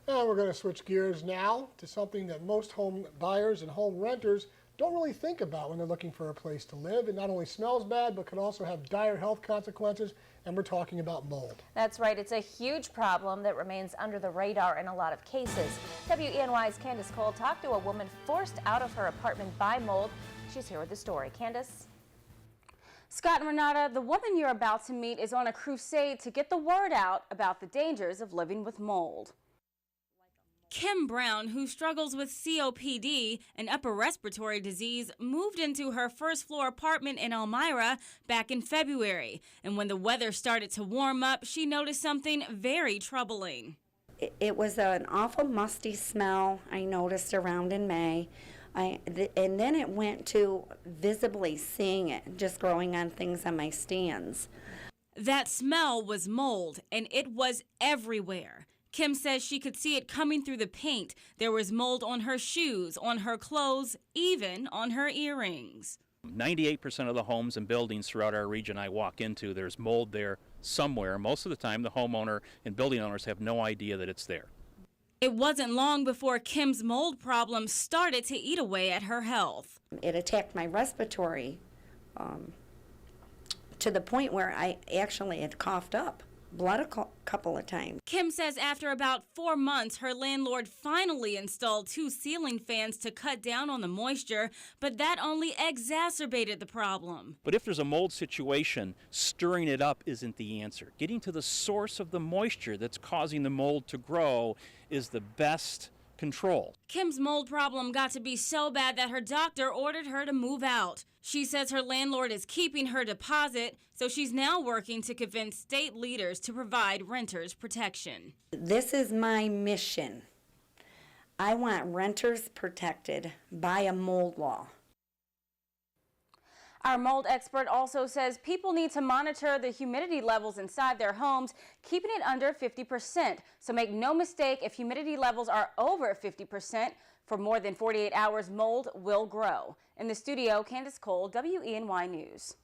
And we're going to switch gears now to something that most home buyers and home renters don't really think about when they're looking for a place to live. It not only smells bad, but could also have dire health consequences, and we're talking about mold. That's right. It's a huge problem that remains under the radar in a lot of cases. WENY's Candace Cole talked to a woman forced out of her apartment by mold. She's here with the story. Candace? Scott and Renata, the woman you're about to meet is on a crusade to get the word out about the dangers of living with mold. Kim Brown, who struggles with COPD, an upper respiratory disease, moved into her first-floor apartment in Elmira back in February. And when the weather started to warm up, she noticed something very troubling. It was an awful musty smell I noticed around in May. And then it went to visibly seeing it, just growing on things on my stands. That smell was mold, and it was everywhere. Kim says she could see it coming through the paint. There was mold on her shoes, on her clothes, even on her earrings. 98% of the homes and buildings throughout our region I walk into, there's mold there somewhere. Most of the time, the homeowner and building owners have no idea that it's there. It wasn't long before Kim's mold problem started to eat away at her health. It attacked my respiratory to the point where I actually had coughed up blood a couple of times. Kim says after about 4 months, her landlord finally installed 2 ceiling fans to cut down on the moisture, but that only exacerbated the problem. But if there's a mold situation, stirring it up isn't the answer. Getting to the source of the moisture that's causing the mold to grow is the best control. Kim's mold problem got to be so bad that her doctor ordered her to move out. She says her landlord is keeping her deposit, so she's now working to convince state leaders to provide renters protection. This is my mission. I want renters protected by a mold law. Our mold expert also says people need to monitor the humidity levels inside their homes, keeping it under 50%. So make no mistake, if humidity levels are over 50%, for more than 48 hours, mold will grow. In the studio, Candace Cole, WENY News.